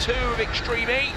2 of Extreme E.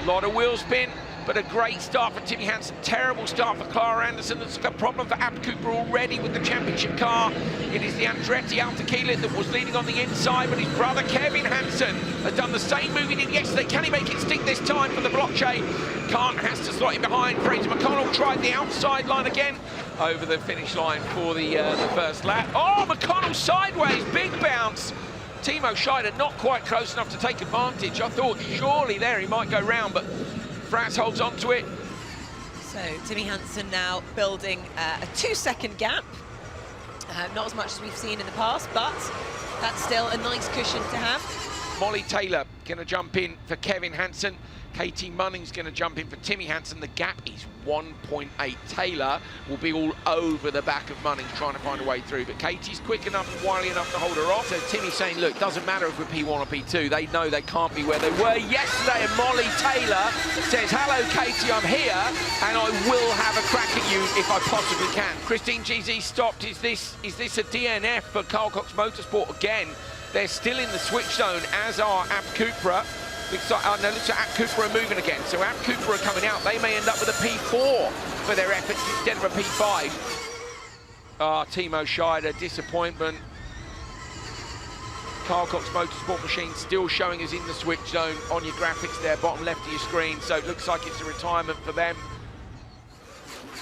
A lot of wheel spin, but a great start for Timmy Hansen. Terrible start for Clara Anderson. That's a problem for Ab Cooper already with the championship car. It is the Andretti Altaquila that was leading on the inside, but his brother Kevin Hansen has done the same move he did yesterday. Can he make it stick this time for the blockade? Can't, has to slot in behind. Fraser McConnell tried the outside line again over the finish line for the first lap. Oh, McConnell sideways, big bounce. Timo Scheider not quite close enough to take advantage. I thought surely there he might go round, but Franz holds on to it. So Timmy Hansen now building a 2-second gap. Not as much as we've seen in the past, but that's still a nice cushion to have. Molly Taylor going to jump in for Kevin Hansen. Katie Munning's going to jump in for Timmy Hansen. The gap is 1.8. Taylor will be all over the back of Munnings trying to find a way through, but Katie's quick enough and wily enough to hold her off. So Timmy's saying, look, doesn't matter if we're P1 or P2. They know they can't be where they were yesterday. And Molly Taylor says, hello, Katie, I'm here, and I will have a crack at you if I possibly can. Christine GZ stopped. Is this a DNF for Carl Cox Motorsport again? They're still in the switch zone, as are Ab Cooper. Oh, no, looks like Ab Cooper are moving again. So Ab Cooper are coming out. They may end up with a P4 for their efforts instead of a P5. Ah, Timo Scheider, disappointment. Carl Cox Motorsport machine still showing us in the switch zone on your graphics there, bottom left of your screen. So it looks like it's a retirement for them.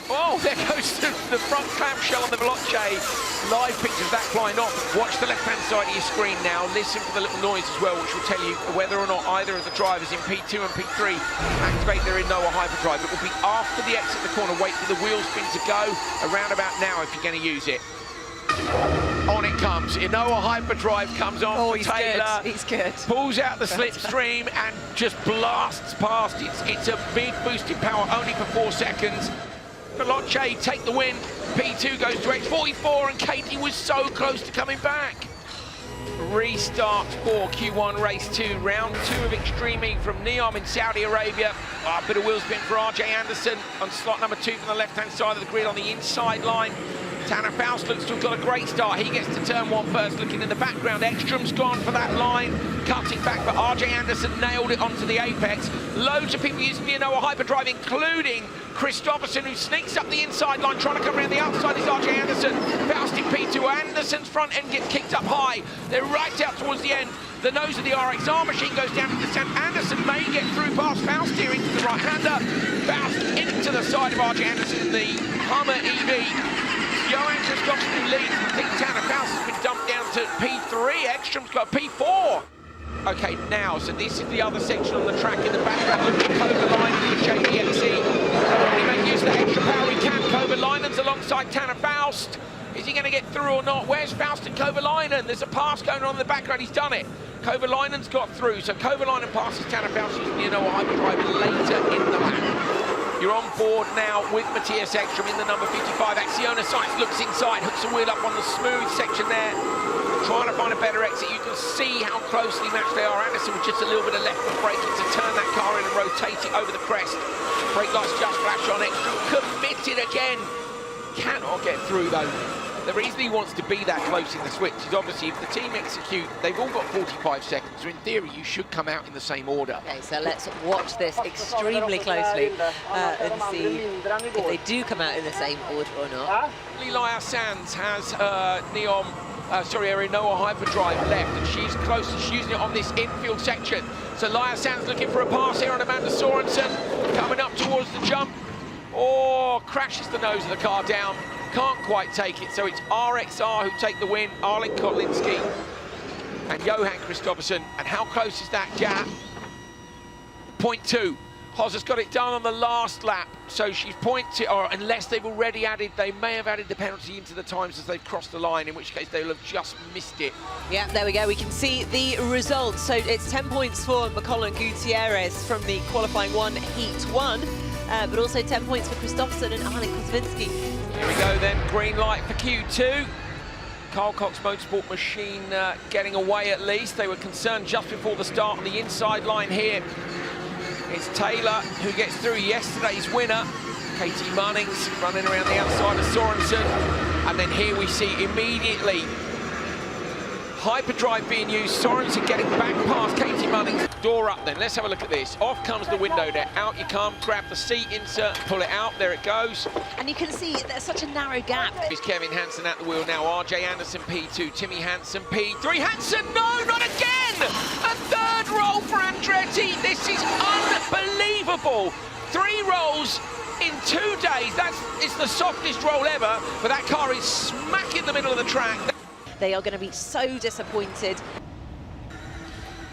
Oh, there goes the front clamshell on the Veloce. Live pictures of that flying off. Watch the left-hand side of your screen now. Listen for the little noise as well, which will tell you whether or not either of the drivers in P2 and P3 activate their Inoa Hyperdrive. It will be after the exit of the corner. Wait for the wheel spin to go around about now if you're going to use it. On it comes. Inoa Hyperdrive comes on for Taylor. He's good. Pulls out the slipstream and just blasts past. It's a big boost in power, only for 4 seconds. Veloce take the win. P2 goes to X44, and Katie was so close to coming back. Restart for Q1 Race 2, round 2 of Extreme E from Neom in Saudi Arabia. A bit of wheel spin for RJ Anderson on slot number 2 from the left-hand side of the grid on the inside line. Tanner Faust looks to have got a great start. He gets to turn 1 first, looking in the background. Ekstrom's gone for that line, cutting back, but RJ Anderson nailed it onto the apex. Loads of people using the Inoa Hyperdrive, including Christopherson, who sneaks up the inside line, trying to come around the outside is RJ Anderson. Faust in P2. Anderson's front end gets kicked up high. They're right out towards the end. The nose of the RXR machine goes down to the descent. Anderson may get through past Faust here into the right-hander. Faust into the side of RJ Anderson, the Hummer EV. Johan Christopherson who leads. I think Tanner Faust has been dumped down to P3. Ekstrom's got P4. Okay, now, so this is the other section on the track in the background. Look at Kovalainen with JDXE. Can he make use of the extra power he can? Kovalainen's alongside Tanner Faust. Is he going to get through or not? Where's Faust and Kovalainen? There's a pass going on in the background. He's done it. Kovalainen's got through. So Kovalainen passes Tanner Faust using the Inoa Hyperdrive later in the lap. You're on board now with Matthias Ekstrom in the number 55. Axiona Science looks inside, hooks the wheel up on the smooth section there. Trying to find a better exit. You can see how closely matched they are. Anderson with just a little bit of left foot braking to turn that car in and rotate it over the crest. Brake lights just flash on. Ekstrom committed again. Cannot get through though. The reason he wants to be that close in the switch is obviously if the team execute, they've all got 45 seconds, so in theory you should come out in the same order. Okay, so let's watch this extremely closely and see if they do come out in the same order or not. Lelia Sands has Inoa Hyperdrive left, and she's close, she's using it on this infield section. So Leia Sands looking for a pass here on Amanda Sorensen, coming up towards the jump. Oh, crashes the nose of the car down. Can't quite take it, so it's RXR who take the win, Arlen Kotlinski and Johan Christopherson. And how close is that gap? 0.2. Hoz has got it done on the last lap, so she's 0.2, or unless they've already added, they may have added the penalty into the times as they've crossed the line, in which case they'll have just missed it. Yeah, there we go. We can see the results. So it's 10 points for McCollum Gutierrez from the qualifying 1, heat 1, but also 10 points for Christopherson and Arlen Kotlinski. Here we go then, green light for Q2. Carl Cox Motorsport machine getting away at least. They were concerned just before the start on the inside line here. It's Taylor who gets through yesterday's winner. Katie Munnings running around the outside of Sorensen. And then here we see immediately Hyperdrive being used. Sorensen getting back past Katie Munnings. door up then. Let's have a look at this. Off comes the window there. Out you come, grab the seat insert, pull it out. There it goes. And you can see there's such a narrow gap. Is Kevin Hansen at the wheel now. RJ Anderson P2, Timmy Hansen P3. Hansen, no, not again! A third roll for Andretti. This is unbelievable. 3 rolls in 2 days. It's the softest roll ever, but that car is smack in the middle of the track. They are going to be so disappointed.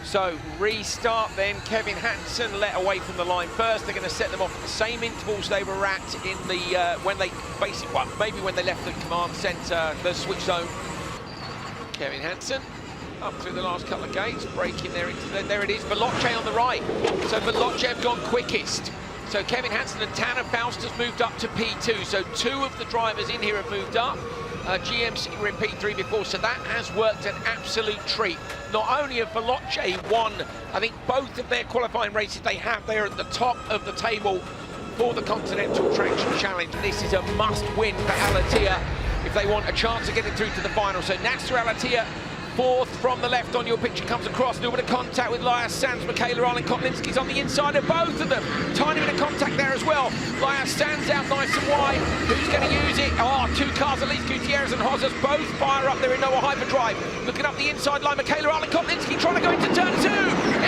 So restart then. Kevin Hansen let away from the line first. They're going to set them off at the same intervals they were at in the when they basically, well, maybe when they left the command centre, the switch zone. Kevin Hansen up through the last couple of gates, braking there into there it is. Veloce on the right. So Veloce have gone quickest. So Kevin Hansen and Tanner Faust has moved up to P2. So 2 of the drivers in here have moved up. GMC were in P3 before, so that has worked an absolute treat. Not only have Veloce won, I think both of their qualifying races they have, they're at the top of the table for the Continental Traction Challenge. This is a must-win for Alatia if they want a chance of getting through to the final. So Nasser Alatia, 4th from the left on your picture, comes across, a little bit of contact with Lias Sands. Michaela Arlen-Kotlinski's on the inside of both of them. Tiny bit of contact there as well. Lias Sands out nice and wide. Who's going to use it? Oh, 2 cars at least. Gutierrez and Hozas both fire up there in Noah Hyperdrive. Looking up the inside line, Michaela Arlen-Kotlinski trying to go into turn 2.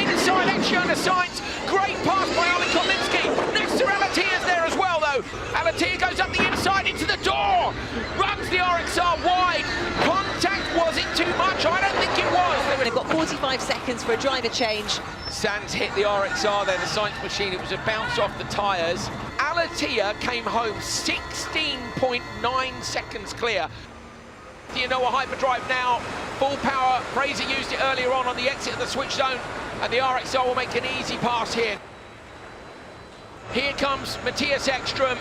Inside Exxon Science. Great pass by Arlen-Kotlinski. Nasser Alatia's there as well though. Alatia goes up the inside into the door. Runs the RXR wide. Contact, was it too much? I don't think it was. They've got 45 seconds for a driver change. Sands hit the RXR there, the science machine. It was a bounce off the tyres. Alatia came home 16.9 seconds clear. The Noah Hyperdrive now, full power. Fraser used it earlier on the exit of the switch zone, and the RXR will make an easy pass here. Here comes Matthias Ekstrom.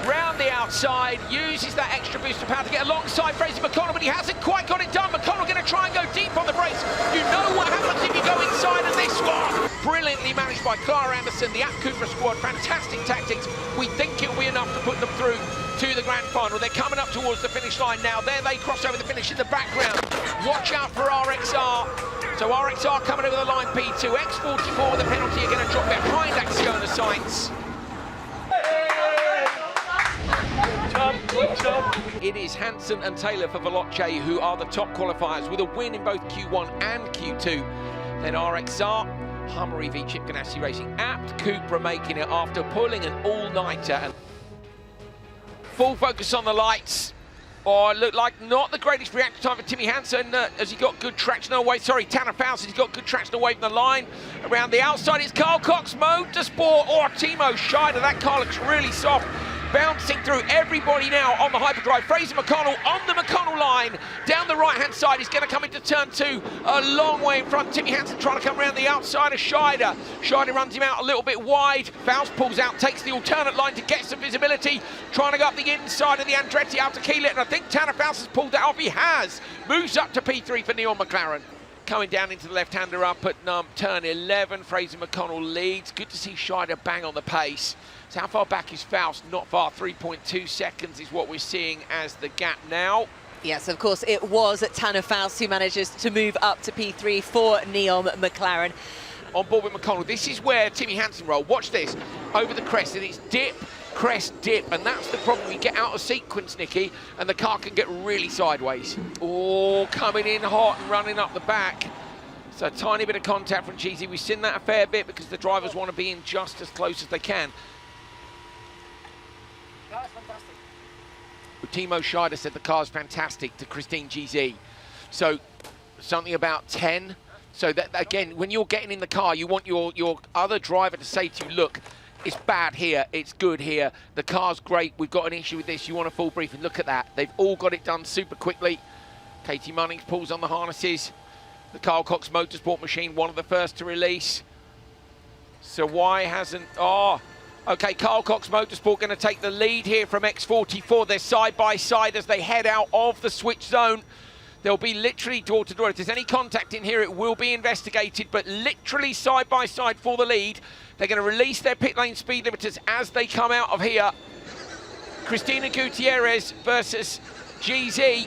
Round the outside, uses that extra boost of power to get alongside Fraser McConnell, but he hasn't quite got it done. McConnell going to try and go deep on the brakes. You know what happens if you go inside of this one. Brilliantly managed by Clara Anderson, the App Cooper squad. Fantastic tactics. We think it'll be enough to put them through to the grand final. They're coming up towards the finish line now. There they cross over the finish in the background. Watch out for RXR. So RXR coming over the line, P2. X44 with a penalty are going to drop behind Axiona Science. It is Hansen and Taylor for Veloce who are the top qualifiers with a win in both Q1 and Q2. Then RXR, Hummer EV Chip Ganassi Racing, Apt Cupra making it after pulling an all-nighter. And full focus on the lights. Oh, it looked like not the greatest reaction time for Timmy Hansen as he got good traction away. Sorry, Tanner Faust, he's got good traction away from the line. Around the outside, it's Carl Cox Motorsport. Oh, Timo Scheider, that car looks really soft. Bouncing through everybody now on the hyperdrive. Fraser McConnell on the McConnell line. Down the right-hand side, he's going to come into turn 2 a long way in front. Timmy Hansen trying to come around the outside of Scheider. Scheider runs him out a little bit wide. Faust pulls out, takes the alternate line to get some visibility. Trying to go up the inside of the Andretti out to Keelit, and I think Tanner Faust has pulled that off. He has. Moves up to P3 for Neil McLaren. Coming down into the left-hander up at turn 11. Fraser McConnell leads. Good to see Scheider bang on the pace. So how far back is Faust? Not far, 3.2 seconds is what we're seeing as the gap now. Yes, of course, it was Tanner Faust who manages to move up to P3 for Neil McLaren. On board with McConnell. This is where Timmy Hansen rolled. Watch this. Over the crest, and it's dip, crest, dip, and that's the problem. You get out of sequence, Nicky, and the car can get really sideways. Oh, coming in hot and running up the back. So a tiny bit of contact from GZ. We've seen that a fair bit because the drivers want to be in just as close as they can. That's fantastic. Timo Scheider said the car's fantastic to Christine GZ. So something about 10. So that again, when you're getting in the car, you want your other driver to say to you, look, it's bad here, it's good here, the car's great, we've got an issue with this, you want a full briefing. Look at that. They've all got it done super quickly. Katie Munnings pulls on the harnesses. The Carl Cox Motorsport machine, one of the first to release. So why hasn't... Oh, okay, Carl Cox Motorsport going to take the lead here from X44. They're side by side as they head out of the switch zone. They'll be literally door to door. If there's any contact in here, it will be investigated, but literally side by side for the lead. They're going to release their pit lane speed limiters as they come out of here. Cristina Gutierrez versus GZ.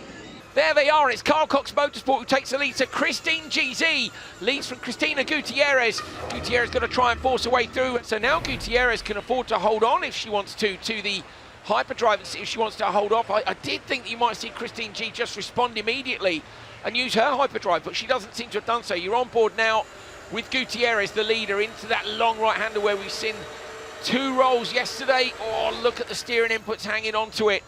There they are, it's Carl Cox Motorsport who takes the lead. So Christine GZ leads from Cristina Gutierrez. Gutierrez got to try and force her way through. So now Gutierrez can afford to hold on if she wants to the hyperdrive and see if she wants to hold off. I did think that you might see Christine G just respond immediately and use her hyperdrive, but she doesn't seem to have done so. You're on board now with Gutierrez, the leader, into that long right-hander where we've seen 2 rolls yesterday. Oh, look at the steering inputs hanging onto it.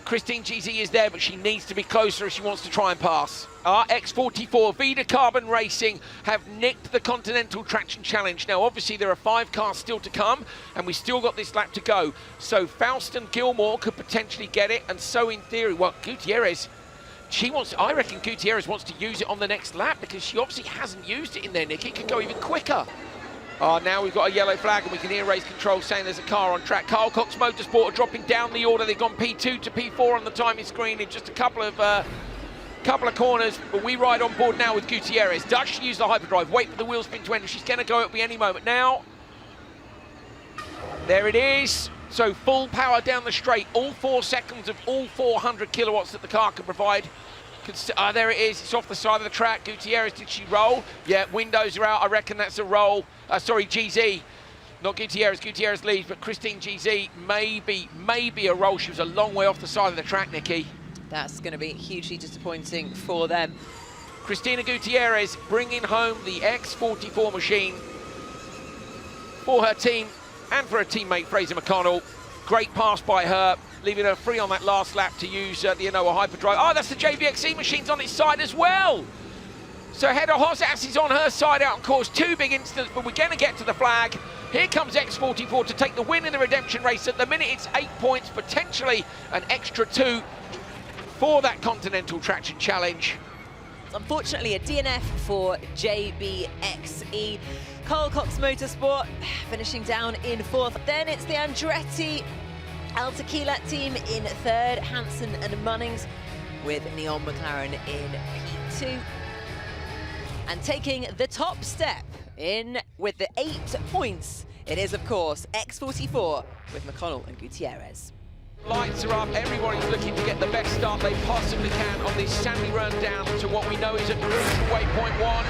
Christine GZ is there, but she needs to be closer if she wants to try and pass. RX44, Vida Carbon Racing have nicked the Continental Traction Challenge. Now, obviously, there are 5 cars still to come, and we still got this lap to go. So Faustin Gilmore could potentially get it, and so in theory, well, Gutierrez, I reckon Gutierrez wants to use it on the next lap because she obviously hasn't used it in there, Nick. It could go even quicker. Now we've got a yellow flag and we can hear race control saying there's a car on track. Carl Cox Motorsport are dropping down the order. They've gone P2 to P4 on the timing screen in just a couple of corners, but we ride on board now with Gutierrez. Does she use the hyperdrive? Wait for the wheel spin to end. She's going to go at me any moment now. There it is. So full power down the straight. All 4 seconds of all 400 kilowatts that the car can provide. There it is, it's off the side of the track. Gutierrez, did she roll? Yeah, windows are out, I reckon that's a roll. Sorry, GZ, not Gutierrez. Gutierrez leads, but Christine GZ, maybe a roll. She was a long way off the side of the track, Nikki. That's going to be hugely disappointing for them. Cristina Gutierrez bringing home the X44 machine for her team and for her teammate Fraser McConnell. Great pass by her, leaving her free on that last lap to use the Anoa hyperdrive. Oh, that's the JVXC machines on its side as well. So Hedda Hosas is on her side out on course. 2 big incidents, but we're going to get to the flag. Here comes X44 to take the win in the redemption race. At the minute, it's 8 points, potentially an extra 2 for that Continental Traction Challenge. Unfortunately, a DNF for JBXE. Carl Cox Motorsport finishing down in 4th. Then it's the Andretti El Tequila team in 3rd, Hansen and Munnings with Neon McLaren in P2. And taking the top step in with the 8 points, it is, of course, X44 with McConnell and Gutierrez. Lights are up, everybody's looking to get the best start they possibly can on this sandy run down to what we know is a crucial waypoint 1.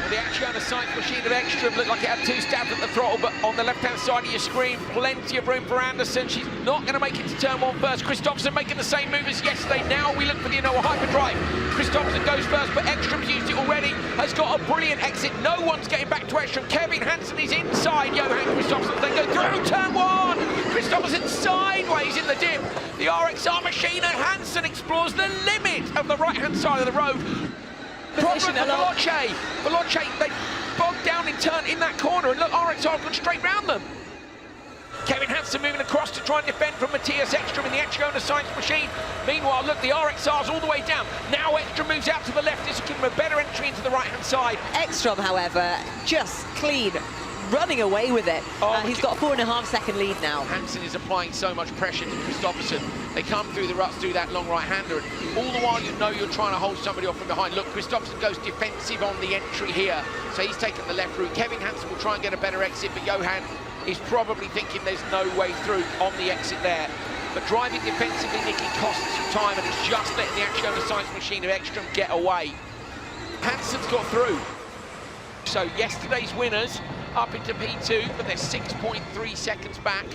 The Acciona Science machine of Ekstrom looked like it had 2 stabs at the throttle, but on the left-hand side of your screen, plenty of room for Anderson. She's not going to make it to turn 1 first. Christopherson making the same move as yesterday. Now we look for the Anoa hyperdrive. Christopherson goes first, but Ekstrom's used it already. Has got a brilliant exit. No one's getting back to Ekstrom. Kevin Hansen is inside Johan Christopherson. They go through turn 1. Christopherson sideways in the dip. The RXR machine and Hansen explores the limit of the right-hand side of the road. Problem for Veloce, they bogged down in that corner, and look, RXR have gone straight round them. Kevin Hansen moving across to try and defend from Matthias Ekstrom in the Acciona Science machine. Meanwhile, look, the RXR's all the way down. Now Ekstrom moves out to the left, this will give him a better entry into the right-hand side. Ekstrom, however, just clean, running away with it. He's got a 4.5 second lead now. Hansen is applying so much pressure to Christopherson. They come through the ruts through that long right-hander, and all the while you know you're trying to hold somebody off from behind. Look, Christopherson goes defensive on the entry here, so he's taken the left route. Kevin Hansen will try and get a better exit, but Johan is probably thinking there's no way through on the exit there. But driving defensively, Nicky, costs you time, and it's just letting the Acciona Science machine of Ekstrom get away. Hansen's got through. So yesterday's winners up into P2, but they're 6.3 seconds back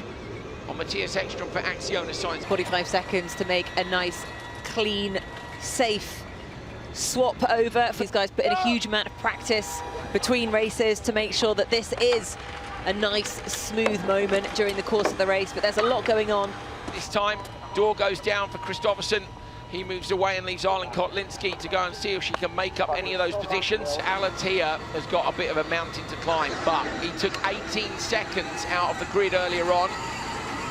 on Matthias Ekstrom for Acciona Science. 45 seconds to make a nice, clean, safe swap over. These guys put in a huge amount of practice between races to make sure that this is a nice, smooth moment during the course of the race, but there's a lot going on. This time, door goes down for Christopherson. He moves away and leaves Arlen Kotlinski to go and see if she can make up any of those positions. Alatia has got a bit of a mountain to climb, but he took 18 seconds out of the grid earlier on.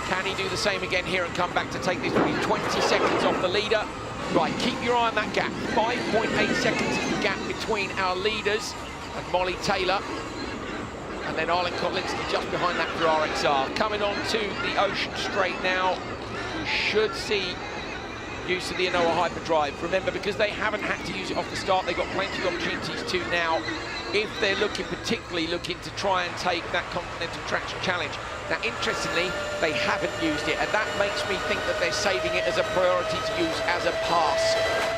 Can he do the same again here and come back to take this? 20 seconds off the leader. Right, keep your eye on that gap. 5.8 seconds is the gap between our leaders and Molly Taylor. And then Arlen Kotlinski just behind that for RXR. Coming on to the Ocean Straight now, we should see use of the Anoa hyperdrive. Remember, because they haven't had to use it off the start, they've got plenty of opportunities to now. if they're particularly looking to try and take that Continental Traction Challenge. Now, interestingly, they haven't used it, and that makes me think that they're saving it as a priority to use as a pass.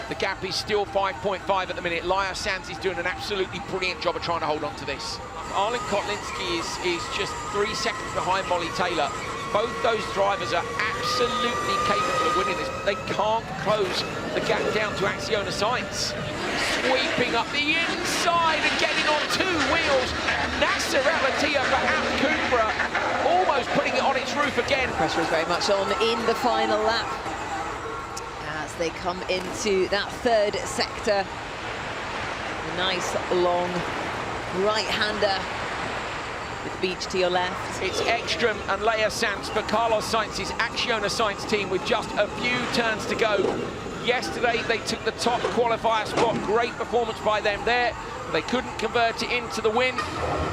The gap is still 5.5 at the minute. Laya Sands is doing an absolutely brilliant job of trying to hold on to this. Arlen Kotlinski is just 3 seconds behind Molly Taylor. Both those drivers are absolutely capable of winning this. They can't close the gap down to Acciona Sainz. Sweeping up the inside and getting on 2 wheels. Nasser Al-Attiyah for Abt Cupra, almost putting it on its roof again. Pressure is very much on in the final lap as they come into that third sector. A nice long right-hander with Beach to your left. It's Ekstrom and Laya Sands for Carlos Sainz's Acciona Sainz team with just a few turns to go. Yesterday, they took the top qualifier spot. Great performance by them there. They couldn't convert it into the win.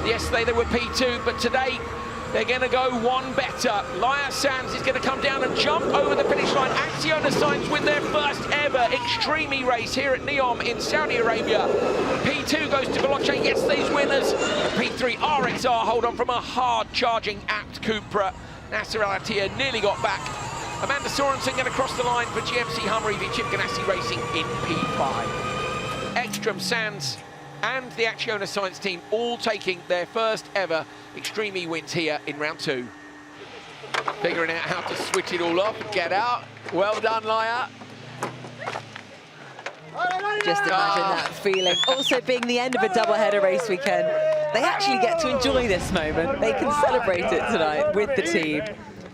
Yesterday, they were P2, but today, they're going to go one better. Laya Sands is going to come down and jump over the finish line. Acciona Sainz win their first ever Extreme race here at Neom in Saudi Arabia. P2 goes to Veloce, yesterday's winners. P3 RXR hold on from a hard-charging Abt Cupra. Nasser Al-Attiyah nearly got back. Amanda Sorensen going to cross the line for GMC Hummer EV Chip Ganassi Racing in P5. Ekstrom, Sands and the Acciona Sainz team all taking their first ever Extreme E wins here in round 2. Figuring out how to switch it all off and get out. Well done, Laya. Just imagine that feeling. Also being the end of a double-header race weekend, they actually get to enjoy this moment. They can celebrate it tonight with the team.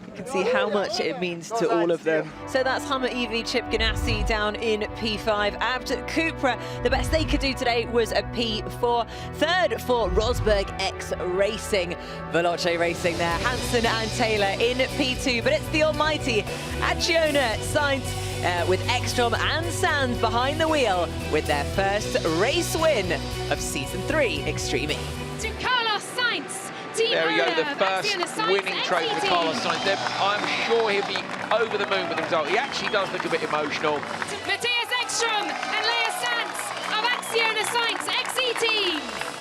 You can see how much it means to all of them. So that's Hummer EV Chip Ganassi down in P5. Abt Cupra, the best they could do today was a P4. Third for Rosberg X Racing. Veloce Racing there. Hansen and Taylor in P2. But it's the almighty Acciona Sainz with Ekstrom and Sands behind the wheel with their first race win of Season 3 Extreme E. To Carlos Sainz. There we go, the first winning trophy for Carlos Sainz. I'm sure he'll be over the moon with the result. He actually does look a bit emotional. Matthias Ekstrom and Laya Sands of Acciona Sainz XE team.